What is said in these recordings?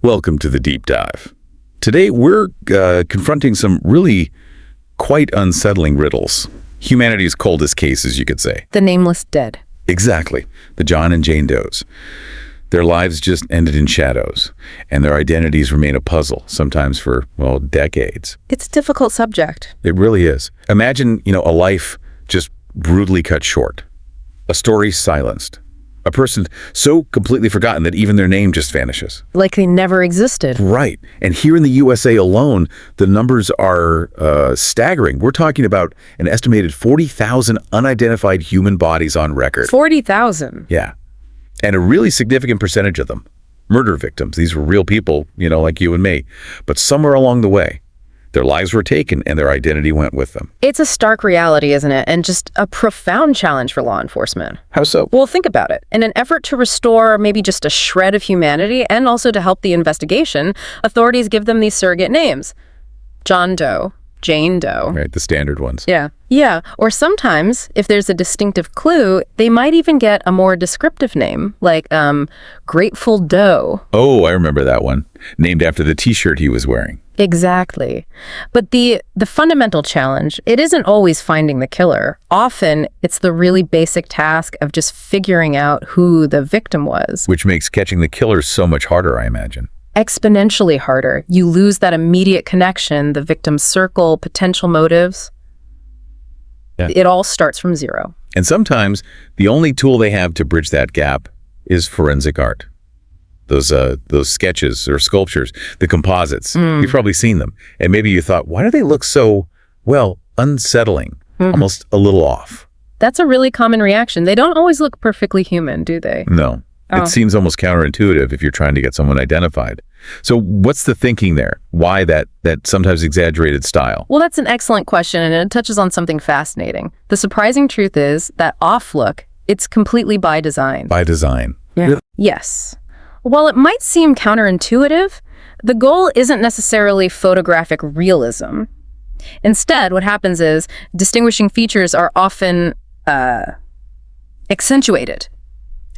Welcome to the Deep Dive. Today we're confronting some really quite unsettling riddles. Humanity's coldest cases, you could say. The nameless dead. Exactly. The John and Jane Does. Their lives just ended in shadows, and their identities remain a puzzle, sometimes for, well, decades. It's a difficult subject. It really is. Imagine, a life just brutally cut short. A story silenced. A person so completely forgotten that even their name just vanishes. Like they never existed. Right. And here in the USA alone, the numbers are staggering. We're talking about an estimated 40,000 unidentified human bodies on record. 40,000? Yeah. And a really significant percentage of them, murder victims. These were real people, like you and me. But somewhere along the way, their lives were taken and their identity went with them. It's a stark reality, isn't it? And just a profound challenge for law enforcement. How so? Well, think about it. In an effort to restore maybe just a shred of humanity and also to help the investigation, authorities give them these surrogate names. John Doe, Jane Doe. Right, the standard ones. Yeah. Or sometimes, if there's a distinctive clue, they might even get a more descriptive name, like Grateful Doe. Oh, I remember that one. Named after the T-shirt he was wearing. Exactly. But the fundamental challenge, it isn't always finding the killer. Often, it's the really basic task of just figuring out who the victim was. Which makes catching the killer so much harder, I imagine. Exponentially harder. You lose that immediate connection, the victim's circle, potential motives. Yeah. It all starts from zero. And sometimes the only tool they have to bridge that gap is forensic art. Those sketches or sculptures, the composites. You've probably seen them. And maybe you thought, why do they look so, unsettling, almost a little off? That's a really common reaction. They don't always look perfectly human, do they? No. It seems almost counterintuitive if you're trying to get someone identified. So what's the thinking there? Why that sometimes exaggerated style? Well, that's an excellent question, and it touches on something fascinating. The surprising truth is that off look, it's completely by design. By design. Yeah. Really? Yes. While it might seem counterintuitive, the goal isn't necessarily photographic realism. Instead, what happens is distinguishing features are often accentuated,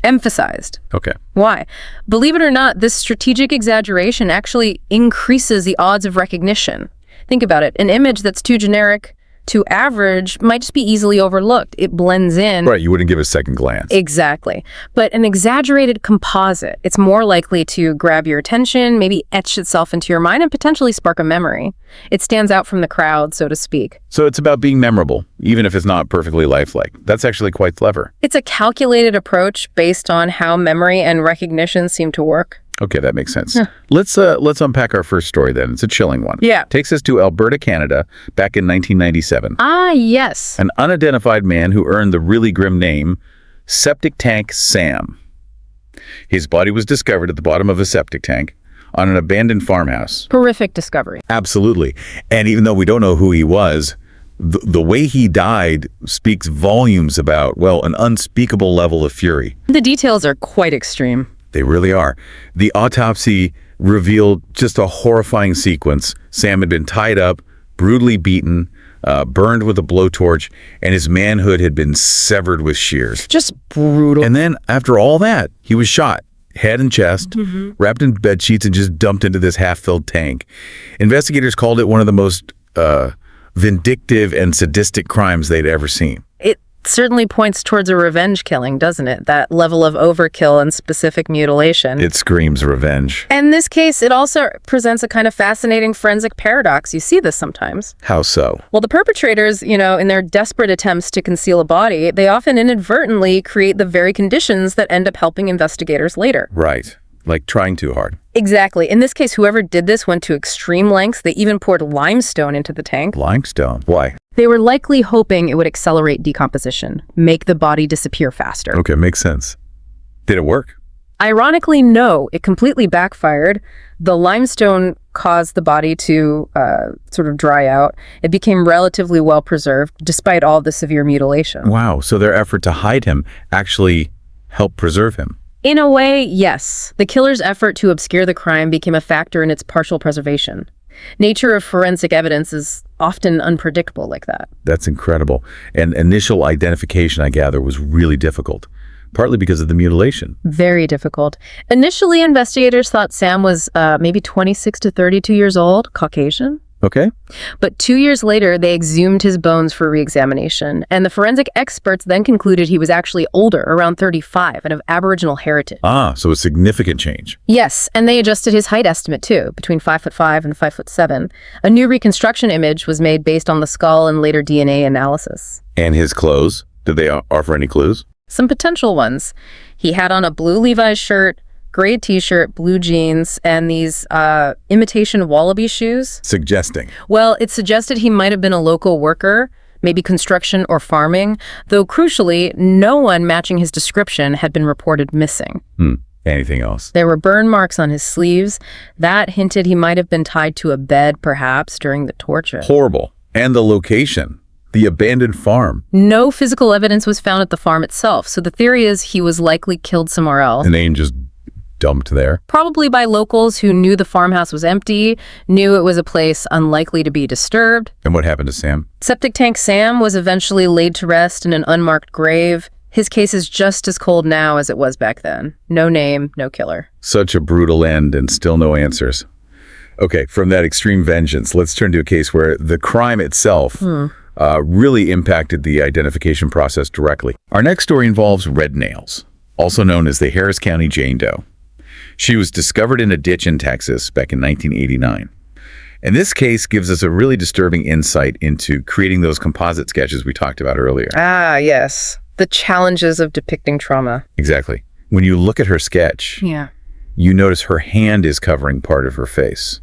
emphasized. Okay. Why? Believe it or not, this strategic exaggeration actually increases the odds of recognition. Think about it. An image that's too generic, too average, might just be easily overlooked. It blends in. Right, you wouldn't give a second glance. Exactly. But an exaggerated composite, it's more likely to grab your attention, maybe etch itself into your mind, and potentially spark a memory. It stands out from the crowd, so to speak. So it's about being memorable, even if it's not perfectly lifelike. That's actually quite clever. It's a calculated approach based on how memory and recognition seem to work. Okay, that makes sense. Let's unpack our first story then. It's a chilling one. Yeah. Takes us to Alberta, Canada, back in 1997. Ah, yes. An unidentified man who earned the really grim name Septic Tank Sam. His body was discovered at the bottom of a septic tank on an abandoned farmhouse. Horrific discovery. Absolutely. And even though we don't know who he was, the way he died speaks volumes about, an unspeakable level of fury. The details are quite extreme. They really are. The autopsy revealed just a horrifying sequence. Sam had been tied up, brutally beaten, burned with a blowtorch, and his manhood had been severed with shears. Just brutal. And then, after all that, he was shot, head and chest, wrapped in bed sheets, and just dumped into this half-filled tank. Investigators called it one of the most vindictive and sadistic crimes they'd ever seen. It certainly points towards a revenge killing, doesn't it? That level of overkill and specific mutilation. It screams revenge. In this case, it also presents a kind of fascinating forensic paradox. You see this sometimes. How so? Well, the perpetrators, in their desperate attempts to conceal a body, they often inadvertently create the very conditions that end up helping investigators later. Right. Like trying too hard. Exactly. In this case, whoever did this went to extreme lengths. They even poured limestone into the tank. Limestone? Why? They were likely hoping it would accelerate decomposition, make the body disappear faster. Okay, makes sense. Did it work? Ironically, no. It completely backfired. The limestone caused the body to sort of dry out. It became relatively well preserved, despite all the severe mutilation. Wow, so their effort to hide him actually helped preserve him. In a way, yes. The killer's effort to obscure the crime became a factor in its partial preservation. Nature of forensic evidence is often unpredictable like that. That's incredible. And initial identification, I gather, was really difficult. partly because of the mutilation. Very difficult. Initially, investigators thought Sam was maybe 26 to 32 years old, Caucasian. Okay. But 2 years later, they exhumed his bones for re-examination, and the forensic experts then concluded he was actually older, around 35, and of Aboriginal heritage. Ah, so a significant change. Yes, and they adjusted his height estimate too, between 5'5" and 5'7". A new reconstruction image was made based on the skull and later DNA analysis. And his clothes? Did they offer any clues? Some potential ones. He had on a blue Levi's shirt, gray t-shirt, blue jeans, and these imitation wallaby shoes. Suggesting. Well, it suggested he might have been a local worker, maybe construction or farming, though crucially, no one matching his description had been reported missing. Anything else? There were burn marks on his sleeves. That hinted he might have been tied to a bed, perhaps, during the torture. Horrible. And the location. The abandoned farm. No physical evidence was found at the farm itself, so the theory is he was likely killed somewhere else. The name just dumped there. Probably by locals who knew the farmhouse was empty, knew it was a place unlikely to be disturbed. And what happened to Sam? Septic Tank Sam was eventually laid to rest in an unmarked grave. His case is just as cold now as it was back then. No name, no killer. Such a brutal end and still no answers. Okay, from that extreme vengeance, let's turn to a case where the crime itself really impacted the identification process directly. Our next story involves red nails, also known as the Harris County Jane Doe. She was discovered in a ditch in Texas back in 1989. And this case gives us a really disturbing insight into creating those composite sketches we talked about earlier. Ah, yes. The challenges of depicting trauma. Exactly. When you look at her sketch, you notice her hand is covering part of her face,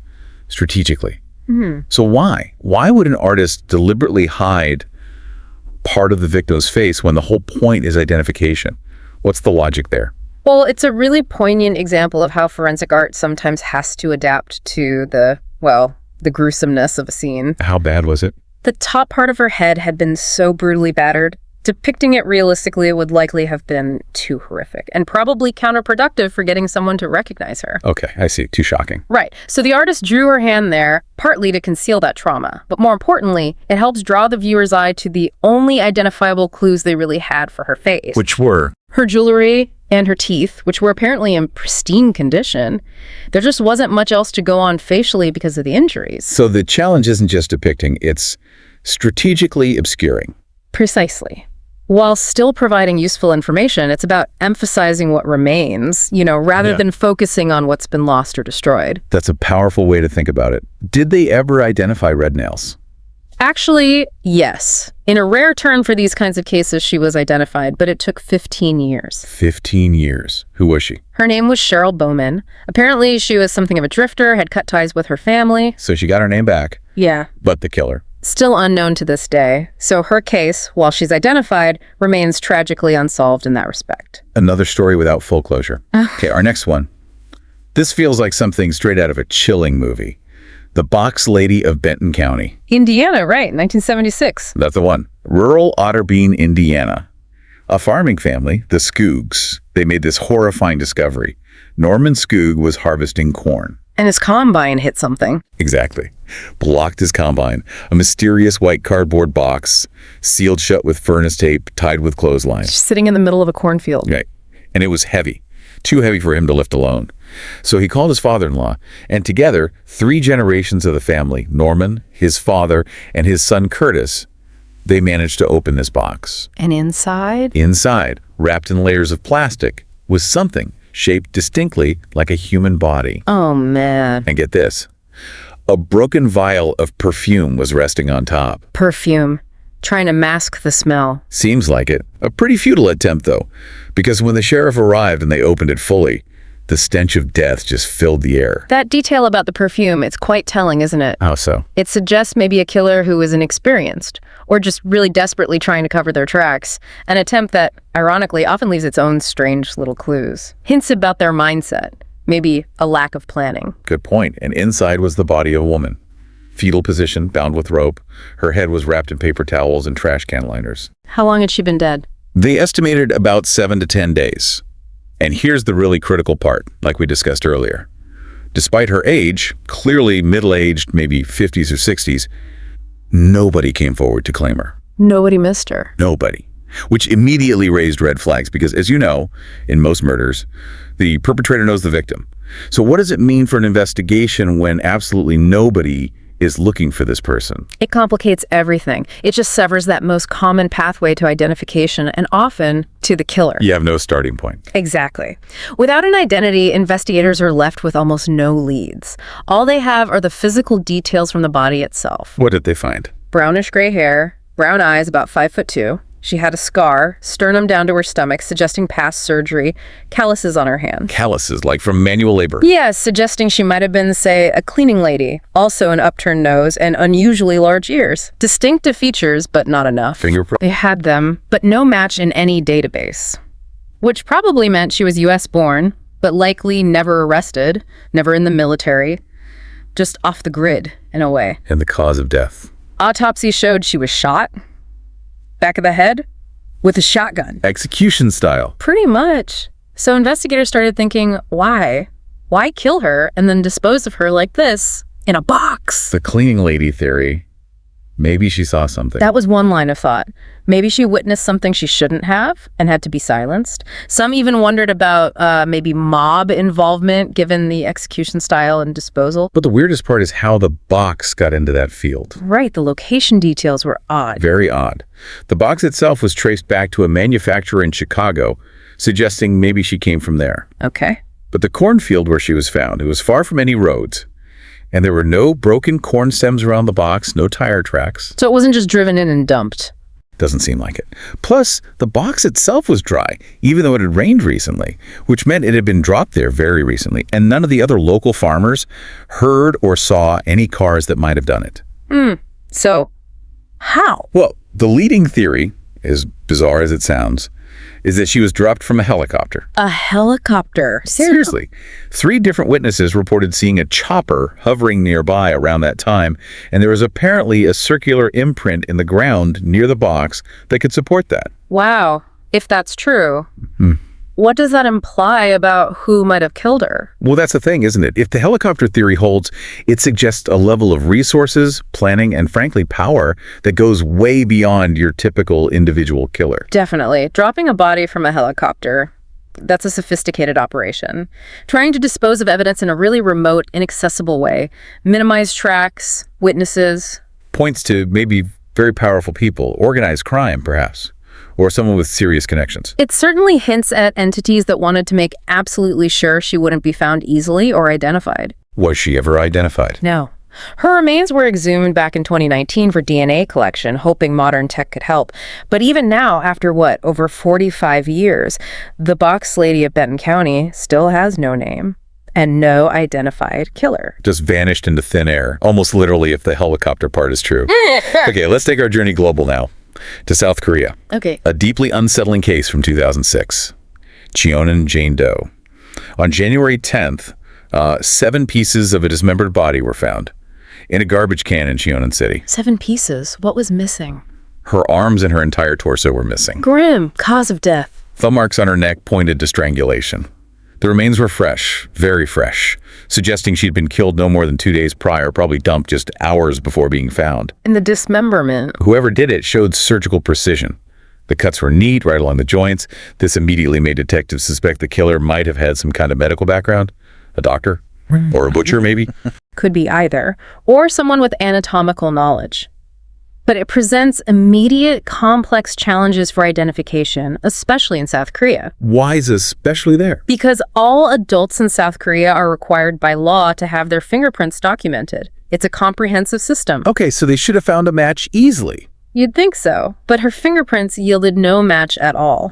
strategically. So why? Why would an artist deliberately hide part of the victim's face when the whole point is identification? What's the logic there? Well, it's a really poignant example of how forensic art sometimes has to adapt to the gruesomeness of a scene. How bad was it? The top part of her head had been so brutally battered. Depicting it realistically would likely have been too horrific and probably counterproductive for getting someone to recognize her. Okay, I see. Too shocking. Right. So the artist drew her hand there, partly to conceal that trauma. But more importantly, it helps draw the viewer's eye to the only identifiable clues they really had for her face. Which were? Her jewelry and her teeth, which were apparently in pristine condition. There just wasn't much else to go on facially because of the injuries. So the challenge isn't just depicting, it's strategically obscuring. Precisely. While still providing useful information, it's about emphasizing what remains, rather than focusing on what's been lost or destroyed. That's a powerful way to think about it. Did they ever identify red nails? Actually, yes. In a rare turn for these kinds of cases, she was identified, but it took 15 years. 15 years. Who was she? Her name was Cheryl Bowman. Apparently, she was something of a drifter, had cut ties with her family. So she got her name back. Yeah. But the killer? Still unknown to this day. So her case, while she's identified, remains tragically unsolved in that respect. Another story without full closure. Okay, our next one. This feels like something straight out of a chilling movie. The Box Lady of Benton County. Indiana, right, 1976. That's the one. Rural Otterbein, Indiana. A farming family, the Skoogs, they made this horrifying discovery. Norman Skoog was harvesting corn. And his combine hit something. Exactly. Blocked his combine. A mysterious white cardboard box, sealed shut with furnace tape, tied with clothesline. Just sitting in the middle of a cornfield. Right. And it was heavy. Too heavy for him to lift alone. So he called his father-in-law, and together, 3 generations of the family, Norman, his father, and his son Curtis, they managed to open this box. And inside? Inside, wrapped in layers of plastic, was something shaped distinctly like a human body. Oh, man. And get this. A broken vial of perfume was resting on top. Perfume. Trying to mask the smell. Seems like it. A pretty futile attempt, though, because when the sheriff arrived and they opened it fully, the stench of death just filled the air. That detail about the perfume, it's quite telling, isn't it? How so? It suggests maybe a killer who is inexperienced, or just really desperately trying to cover their tracks, an attempt that, ironically, often leaves its own strange little clues. Hints about their mindset, maybe a lack of planning. Good point. And inside was the body of a woman. Fetal position, bound with rope. Her head was wrapped in paper towels and trash can liners. How long had she been dead? They estimated about 7 to 10 days. And here's the really critical part, like we discussed earlier. Despite her age, clearly middle-aged, maybe 50s or 60s, nobody came forward to claim her. Nobody missed her. Nobody. which immediately raised red flags because, as you know, in most murders, the perpetrator knows the victim. So what does it mean for an investigation when absolutely nobody is looking for this person? It complicates everything. It just severs that most common pathway to identification and often to the killer. You have no starting point. Exactly. Without an identity, investigators are left with almost no leads. All they have are the physical details from the body itself. What did they find? Brownish gray hair, brown eyes, about 5'2". She had a scar, sternum down to her stomach, suggesting past surgery, calluses on her hand. Calluses, like from manual labor. Yes, suggesting she might have been, say, a cleaning lady. Also an upturned nose and unusually large ears. Distinctive features, but not enough. Fingerprint. They had them, but no match in any database. Which probably meant she was U.S. born, but likely never arrested, never in the military. Just off the grid, in a way. And the cause of death. Autopsy showed she was shot. Back of the head with a shotgun. Execution style. Pretty much. So investigators started thinking, why? Why kill her and then dispose of her like this in a box? The cleaning lady theory. Maybe she saw something. That was one line of thought. Maybe she witnessed something she shouldn't have and had to be silenced. Some even wondered about maybe mob involvement given the execution style and disposal. But the weirdest part is how the box got into that field. Right, the location details were odd. Very odd. The box itself was traced back to a manufacturer in Chicago, suggesting maybe she came from there. Okay. But the cornfield where she was found, it was far from any roads. And there were no broken corn stems around the box, no tire tracks. So it wasn't just driven in and dumped. Doesn't seem like it. Plus, the box itself was dry, even though it had rained recently, which meant it had been dropped there very recently, and none of the other local farmers heard or saw any cars that might have done it. So, how? Well, the leading theory, as bizarre as it sounds, is that she was dropped from a helicopter. A helicopter? Seriously. 3 different witnesses reported seeing a chopper hovering nearby around that time, and there was apparently a circular imprint in the ground near the box that could support that. Wow. If that's true, what does that imply about who might have killed her? Well, that's the thing, isn't it? If the helicopter theory holds, it suggests a level of resources, planning, and frankly, power that goes way beyond your typical individual killer. Definitely. Dropping a body from a helicopter, that's a sophisticated operation. Trying to dispose of evidence in a really remote, inaccessible way, minimize tracks, witnesses. Points to maybe very powerful people, organized crime, perhaps, or someone with serious connections. It certainly hints at entities that wanted to make absolutely sure she wouldn't be found easily or identified. Was she ever identified? No. Her remains were exhumed back in 2019 for DNA collection, hoping modern tech could help. But even now, after over 45 years, the box lady of Benton County still has no name and no identified killer. Just vanished into thin air, almost literally if the helicopter part is true. Okay, let's take our journey global now to South Korea. Okay. A deeply unsettling case from 2006. Jane Doe. On January 10th, 7 pieces of a dismembered body were found in a garbage can in Cheonan City. 7 pieces. What was missing? Her arms and her entire torso were missing. Grim. Cause of death. Thumb marks on her neck pointed to strangulation. The remains were fresh, very fresh, suggesting she'd been killed no more than 2 days prior, probably dumped just hours before being found. And the dismemberment. Whoever did it showed surgical precision. The cuts were neat, right along the joints. This immediately made detectives suspect the killer might have had some kind of medical background. A doctor? Or a butcher, maybe? Could be either. Or someone with anatomical knowledge. But it presents immediate, complex challenges for identification, especially in South Korea. Why is especially there? Because all adults in South Korea are required by law to have their fingerprints documented. It's a comprehensive system. Okay, so they should have found a match easily. You'd think so, but her fingerprints yielded no match at all.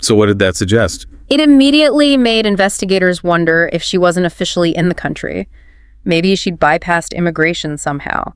So what did that suggest? It immediately made investigators wonder if she wasn't officially in the country. Maybe she'd bypassed immigration somehow.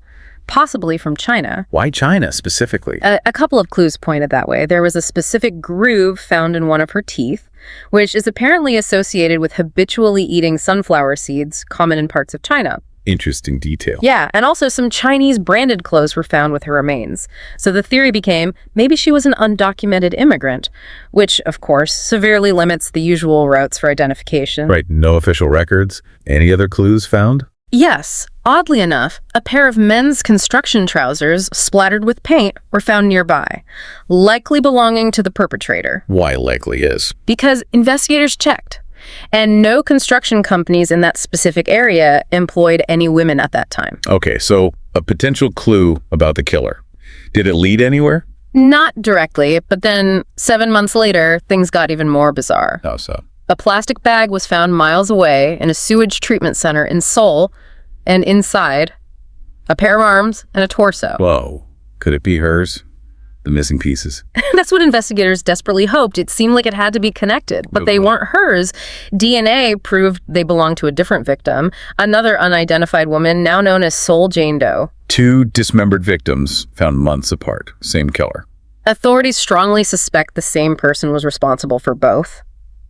Possibly from China. Why China specifically? A couple of clues pointed that way. There was a specific groove found in one of her teeth, which is apparently associated with habitually eating sunflower seeds, common in parts of China. Interesting detail. Yeah, and also some Chinese branded clothes were found with her remains. So the theory became maybe she was an undocumented immigrant, which, of course, severely limits the usual routes for identification. Right, no official records. Any other clues found? Yes, Oddly enough, a pair of men's construction trousers splattered with paint were found nearby, likely belonging to the perpetrator. Why likely is? Because investigators checked, and no construction companies in that specific area employed any women at that time. Okay, so a potential clue about the killer. Did it lead anywhere? Not directly, but then 7 months later, things got even more bizarre. How so? A plastic bag was found miles away in a sewage treatment center in Seoul, and inside, a pair of arms and a torso. Whoa. Could it be hers? The missing pieces. That's what investigators desperately hoped. It seemed like it had to be connected, but they weren't hers. DNA proved they belonged to a different victim, another unidentified woman now known as Jane Doe. 2 dismembered victims found months apart. Same killer. Authorities strongly suspect the same person was responsible for both.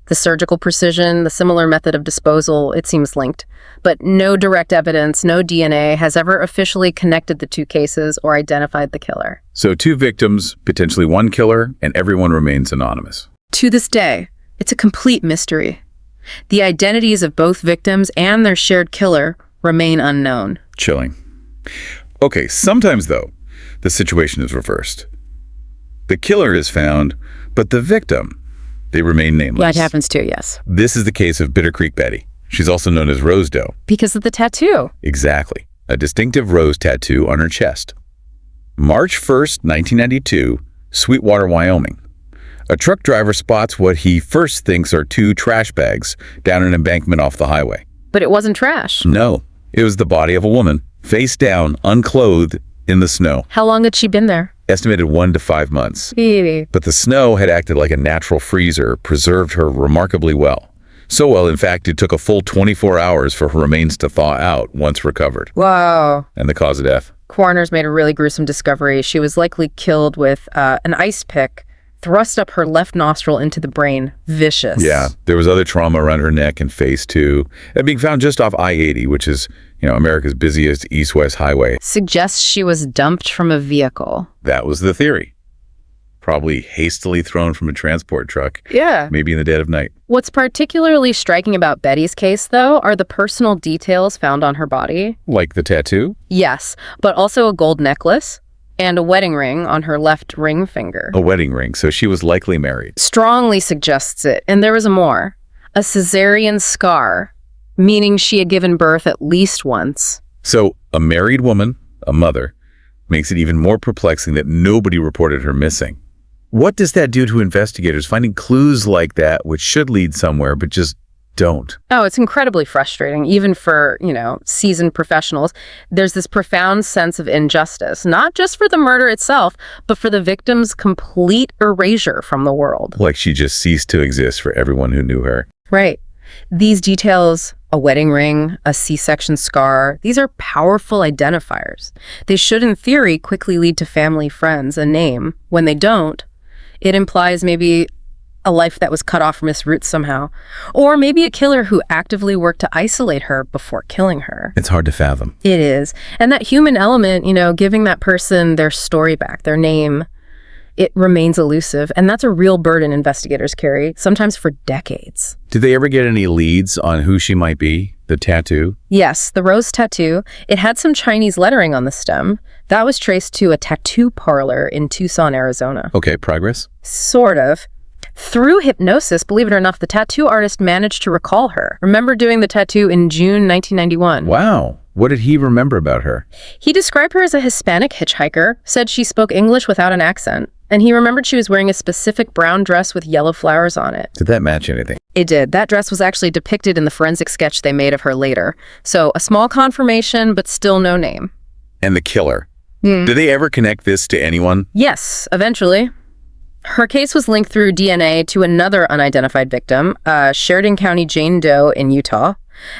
The surgical precision, the similar method of disposal, it seems linked. But no direct evidence, no DNA has ever officially connected the 2 cases or identified the killer. So 2 victims, potentially 1 killer, and everyone remains anonymous. To this day, it's a complete mystery. The identities of both victims and their shared killer remain unknown. Chilling. Okay, sometimes, though, the situation is reversed. The killer is found, but the victim, they remain nameless. Yeah, it happens too, yes. This is the case of Bitter Creek Betty. She's also known as Rose Doe. Because of the tattoo. Exactly. A distinctive rose tattoo on her chest. March 1st, 1992, Sweetwater, Wyoming. A truck driver spots what he first thinks are 2 trash bags down an embankment off the highway. But it wasn't trash. No, it was the body of a woman, face down, unclothed, in the snow. How long had she been there? Estimated 1 to 5 months. Really? But the snow had acted like a natural freezer, preserved her remarkably well. So well, in fact, it took a full 24 hours for her remains to thaw out once recovered. Whoa. And the cause of death? Coroners made a really gruesome discovery. She was likely killed with an ice pick thrust up her left nostril into the brain. Vicious. Yeah, there was other trauma around her neck and face, too. And being found just off I-80, which is, America's busiest east-west highway. Suggests she was dumped from a vehicle. That was the theory. Probably hastily thrown from a transport truck. Yeah. Maybe in the dead of night. What's particularly striking about Betty's case, though, are the personal details found on her body. Like the tattoo? Yes, but also a gold necklace and a wedding ring on her left ring finger. A wedding ring, so she was likely married. Strongly suggests it. And there was more. A cesarean scar, meaning she had given birth at least once. So a married woman, a mother, makes it even more perplexing that nobody reported her missing. What does that do to investigators, finding clues like that which should lead somewhere but just don't? Oh, it's incredibly frustrating, even for, seasoned professionals. There's this profound sense of injustice, not just for the murder itself, but for the victim's complete erasure from the world. Like she just ceased to exist for everyone who knew her. Right. These details, a wedding ring, a C-section scar, these are powerful identifiers. They should, in theory, quickly lead to family, friends, a name. When they don't, it implies maybe a life that was cut off from its roots somehow. Or maybe a killer who actively worked to isolate her before killing her. It's hard to fathom. It is. And that human element, giving that person their story back, their name, it remains elusive. And that's a real burden investigators carry, sometimes for decades. Did they ever get any leads on who she might be? The tattoo? Yes, the rose tattoo. It had some Chinese lettering on the stem. That was traced to a tattoo parlor in Tucson, Arizona. Okay, progress? Sort of. Through hypnosis, believe it or not, the tattoo artist managed to recall her. Remember doing the tattoo in June 1991. Wow. What did he remember about her? He described her as a Hispanic hitchhiker, said she spoke English without an accent, and he remembered she was wearing a specific brown dress with yellow flowers on it. Did that match anything? It did. That dress was actually depicted in the forensic sketch they made of her later. So a small confirmation, but still no name. And the killer? Did they ever connect this to anyone? Yes, eventually. Her case was linked through DNA to another unidentified victim, Sheridan County Jane Doe in Utah,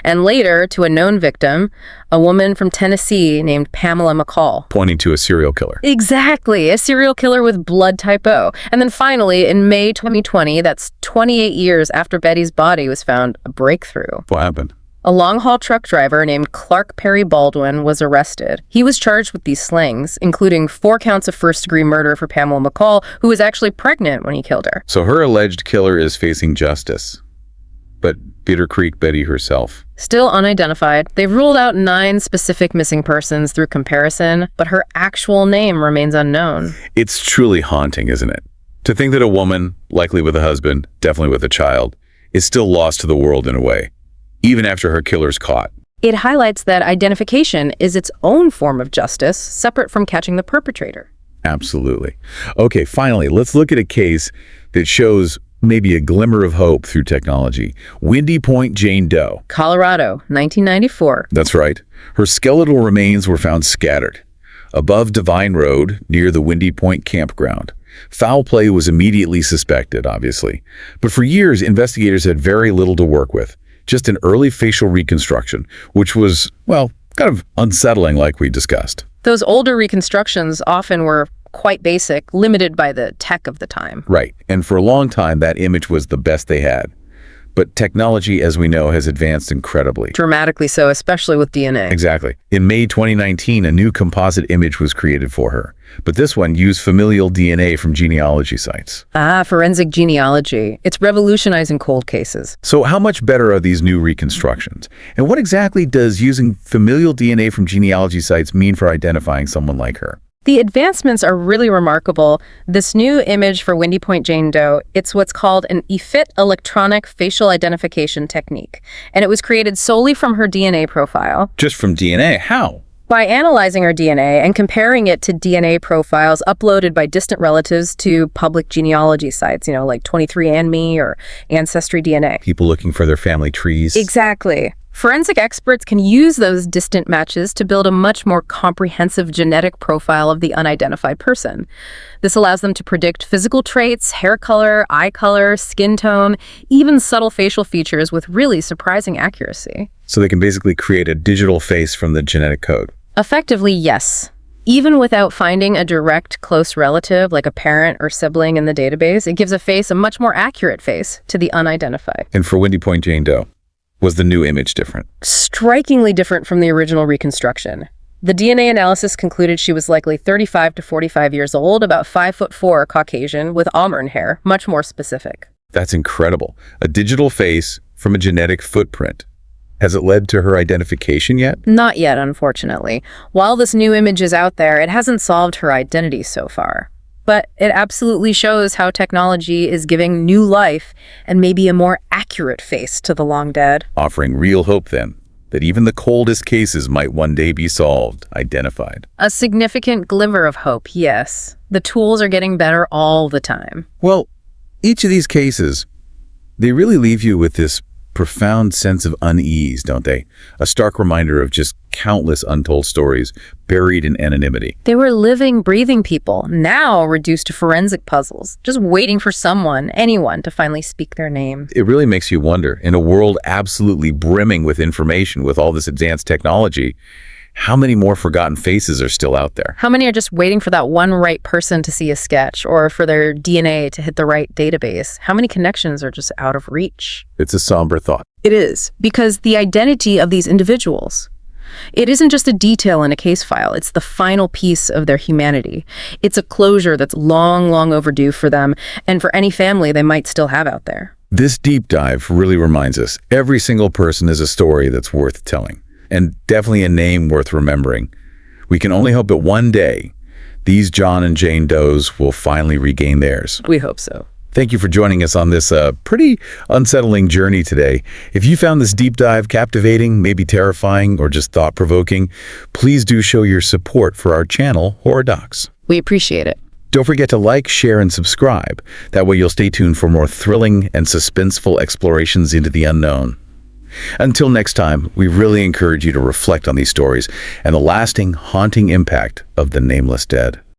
and later to a known victim, a woman from Tennessee named Pamela McCall. Pointing to a serial killer. Exactly, a serial killer with blood type O. And then finally, in May 2020, that's 28 years after Betty's body was found, a breakthrough. What happened? A long-haul truck driver named Clark Perry Baldwin was arrested. He was charged with these slings, including 4 counts of first-degree murder for Pamela McCall, who was actually pregnant when he killed her. So her alleged killer is facing justice. But Bitter Creek Betty herself. Still unidentified. They've ruled out 9 specific missing persons through comparison, but her actual name remains unknown. It's truly haunting, isn't it? To think that a woman, likely with a husband, definitely with a child, is still lost to the world in a way, even after her killer's caught. It highlights that identification is its own form of justice, separate from catching the perpetrator. Absolutely. Okay, finally, let's look at a case that shows maybe a glimmer of hope through technology. Windy Point Jane Doe. Colorado, 1994. That's right. Her skeletal remains were found scattered above Divine Road near the Windy Point campground. Foul play was immediately suspected, obviously. But for years, investigators had very little to work with. Just an early facial reconstruction, which was, well, kind of unsettling like we discussed. Those older reconstructions often were quite basic, limited by the tech of the time. Right. And for a long time, that image was the best they had. But technology, as we know, has advanced incredibly. Dramatically so, especially with DNA. Exactly. In May 2019, a new composite image was created for her. But this one used familial DNA from genealogy sites. Forensic genealogy. It's revolutionizing cold cases. So how much better are these new reconstructions? And what exactly does using familial DNA from genealogy sites mean for identifying someone like her? The advancements are really remarkable. This new image for Windy Point Jane Doe, it's what's called an EFIT electronic facial identification technique. And it was created solely from her DNA profile. Just from DNA? How? By analyzing her DNA and comparing it to DNA profiles uploaded by distant relatives to public genealogy sites, like 23andMe or Ancestry DNA. People looking for their family trees? Exactly. Forensic experts can use those distant matches to build a much more comprehensive genetic profile of the unidentified person. This allows them to predict physical traits, hair color, eye color, skin tone, even subtle facial features with really surprising accuracy. So they can basically create a digital face from the genetic code? Effectively, yes. Even without finding a direct close relative like a parent or sibling in the database, it gives a much more accurate face to the unidentified. And for Windy Point Jane Doe, was the new image different? Strikingly different from the original reconstruction. The DNA analysis concluded she was likely 35 to 45 years old, about 5'4", Caucasian, with auburn hair, much more specific. That's incredible. A digital face from a genetic footprint. Has it led to her identification yet? Not yet, unfortunately. While this new image is out there, it hasn't solved her identity so far. But it absolutely shows how technology is giving new life and maybe a more accurate face to the long dead. Offering real hope, then, that even the coldest cases might one day be solved, identified. A significant glimmer of hope, yes. The tools are getting better all the time. Well, each of these cases, they really leave you with this profound sense of unease, don't they? A stark reminder of just countless untold stories buried in anonymity. They were living, breathing people, now reduced to forensic puzzles, just waiting for anyone to finally speak their name. It really makes you wonder, in a world absolutely brimming with information, with all this advanced technology, how many more forgotten faces are still out there? How many are just waiting for that one right person to see a sketch or for their DNA to hit the right database? How many connections are just out of reach? It's a somber thought. It is, because the identity of these individuals, it isn't just a detail in a case file. It's the final piece of their humanity. It's a closure that's long, long overdue for them and for any family they might still have out there. This deep dive really reminds us every single person is a story that's worth telling. And definitely a name worth remembering. We can only hope that one day, these John and Jane Does will finally regain theirs. We hope so. Thank you for joining us on this pretty unsettling journey today. If you found this deep dive captivating, maybe terrifying, or just thought-provoking, please do show your support for our channel, Horror Docx. We appreciate it. Don't forget to like, share, and subscribe. That way you'll stay tuned for more thrilling and suspenseful explorations into the unknown. Until next time, we really encourage you to reflect on these stories and the lasting, haunting impact of the nameless dead.